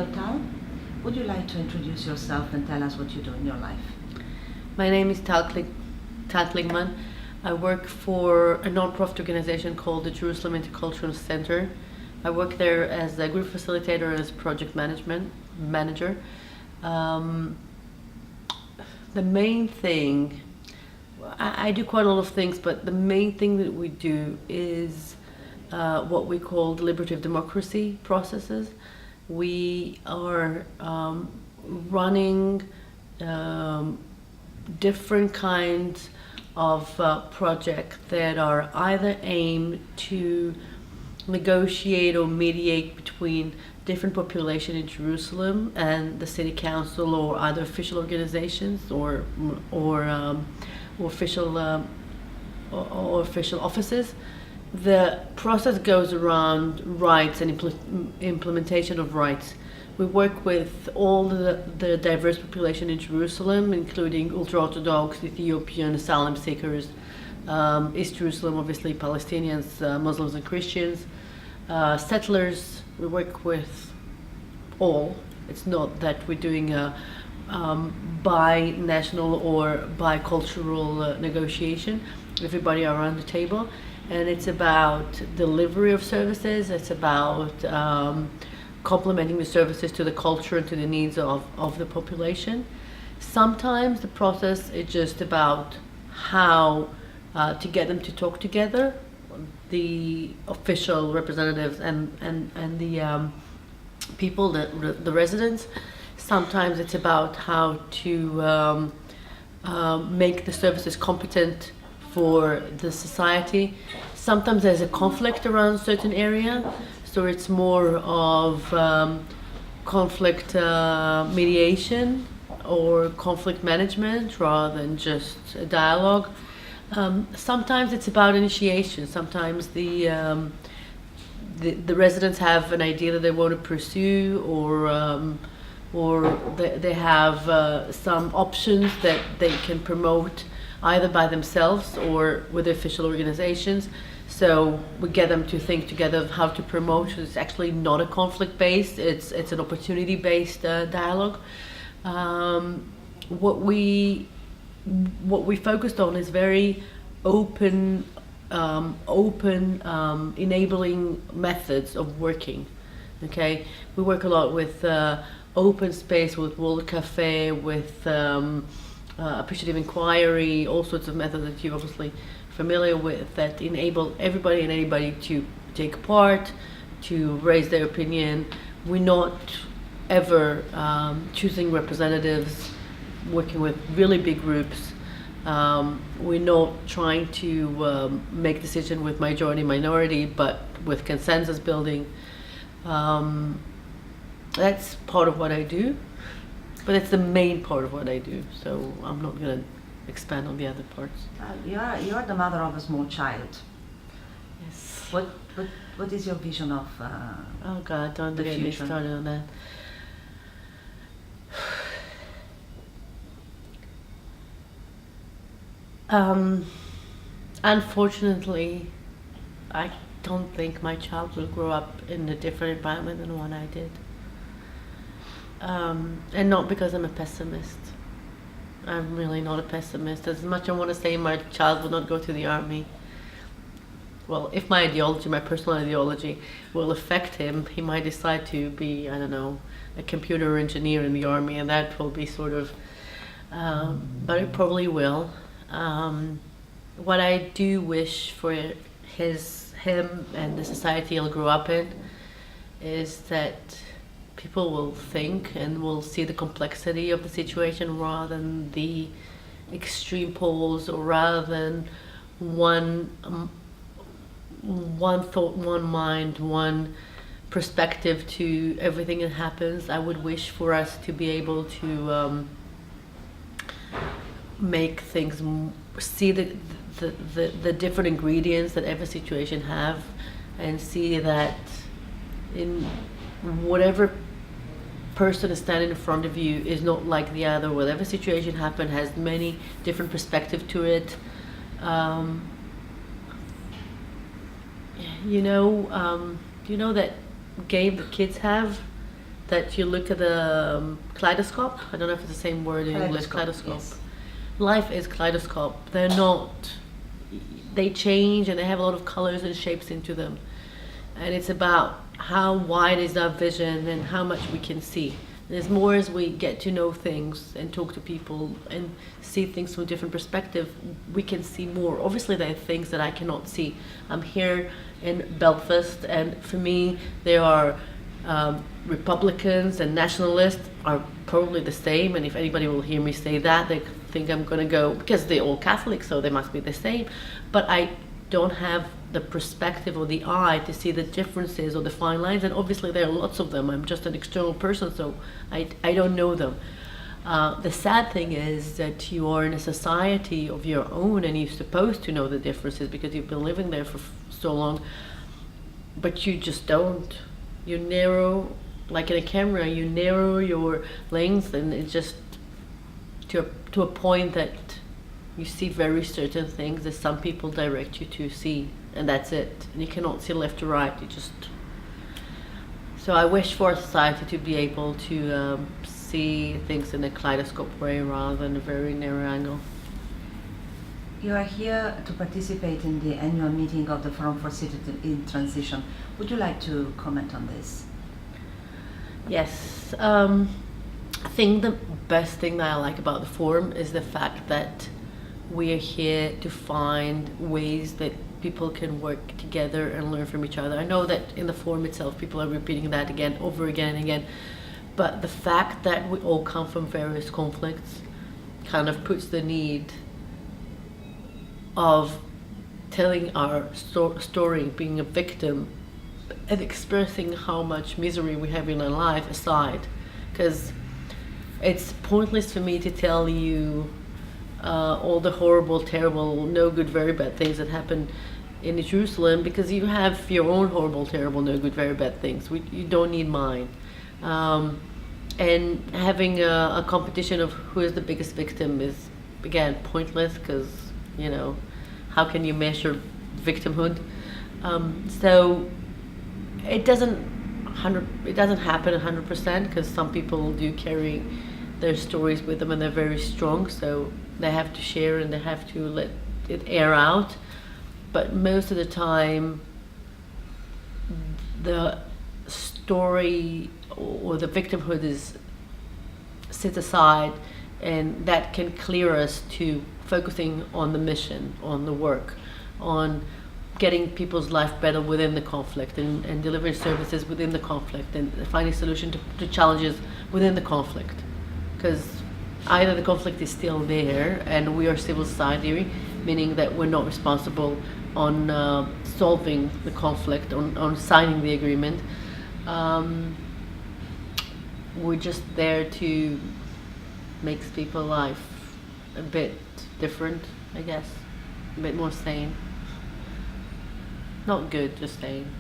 Hello, Tal. Would you like to introduce yourself and tell us what you do in your life? My name is Tal KLIGMAN. I work for a non-profit organization called the Jerusalem Intercultural Center. I work there as a group facilitator and as project manager. The main thing, I do quite a lot of things, but the main thing that we do is what we call deliberative democracy processes. We are running different kinds of projects that are either aimed to negotiate or mediate between different population in Jerusalem and the city council, or other official organizations, or official offices. The process goes around rights and implementation of rights. We work with all the diverse population in Jerusalem, including ultra-Orthodox, Ethiopian, asylum seekers, East Jerusalem, obviously Palestinians, Muslims and Christians, settlers. We work with all. It's not that we're doing a bi-national or bi-cultural negotiation. Everybody around the table. And it's about delivery of services. It's about complementing the services to the culture and to the needs of the population. Sometimes the process is just about how to get them to talk together, the official representatives and the people, the residents. Sometimes it's about how to make the services competent for the society. Sometimes there's a conflict around a certain area, so it's more of conflict mediation or conflict management rather than just a dialogue. Sometimes it's about initiation. Sometimes the residents have an idea that they want to pursue, or they have some options that they can promote either by themselves or with official organizations. So we get them to think together of how to promote. It's actually not a conflict-based, it's an opportunity-based dialogue. What we focused on is very open, enabling methods of working. Okay, we work a lot with open space, with World Cafe, with appreciative inquiry, all sorts of methods that you're obviously familiar with, that enable everybody and anybody to take part, to raise their opinion. We're not ever choosing representatives, working with really big groups. We're not trying to make decision with majority minority, but with consensus building. That's part of what I do. But it's the main part of what I do, so I'm not going to expand on the other parts. You're the mother of a small child. Yes. What is your vision of oh God, don't get me started on that. Unfortunately, I don't think my child will grow up in a different environment than the one I did. And not because I'm a pessimist. I'm really not a pessimist. As much as I want to say my child will not go to the army. Well, if my ideology, my personal ideology, will affect him, he might decide to be, I don't know, a computer engineer in the army, and that will be sort of, but it probably will. What I do wish for him and the society he'll grow up in is that people will think and will see the complexity of the situation rather than the extreme poles, or rather than one thought, one mind, one perspective to everything that happens. I would wish for us to be able to make things, see the different ingredients that every situation have, and see that in whatever person is standing in front of you is not like the other. Whatever situation happened has many different perspectives to it. You know that game that kids have, that you look at the kaleidoscope. I don't know if it's the same word in English. Kaleidoscope. Yes. Life is kaleidoscope. They're not. They change and they have a lot of colors and shapes into them, and it's about how wide is our vision and how much we can see. And as more as we get to know things and talk to people and see things from a different perspective, we can see more. Obviously, there are things that I cannot see. I'm here in Belfast, and for me, there are Republicans and nationalists are probably the same. And if anybody will hear me say that, they think I'm going to go, because they're all Catholic, so they must be the same. But I don't have the perspective or the eye to see the differences or the fine lines, and obviously there are lots of them. I'm just an external person, so I don't know them. The sad thing is that you are in a society of your own and you're supposed to know the differences because you've been living there for so long, but you just don't. You narrow, like in a camera, you narrow your length, and it's just to a point that you see very certain things that some people direct you to see, and that's it. And you cannot see left or right. You just. So I wish for society to be able to see things in a kaleidoscope way rather than a very narrow angle. You are here to participate in the annual meeting of the Forum for Cities in Transition. Would you like to comment on this? Yes. I think the best thing that I like about the forum is the fact that we are here to find ways that people can work together and learn from each other. I know that in the forum itself, people are repeating that again, over again and again. But the fact that we all come from various conflicts kind of puts the need of telling our story, being a victim, and expressing how much misery we have in our life aside. Because it's pointless for me to tell you all the horrible, terrible, no good, very bad things that happen in Jerusalem, because you have your own horrible, terrible, no good, very bad things. You don't need mine. And having a competition of who is the biggest victim is, again, pointless, because, you know, how can you measure victimhood? So it doesn't happen 100%, because some people do carry their stories with them and they're very strong, so they have to share and they have to let it air out. But most of the time, the story or the victimhood is set aside, and that can clear us to focusing on the mission, on the work, on getting people's life better within the conflict, and delivering services within the conflict, and finding solution to challenges within the conflict. Because either the conflict is still there and we are civil society, meaning that we're not responsible on solving the conflict, on signing the agreement. We're just there to make people's life a bit different, I guess, a bit more sane. Not good, just sane.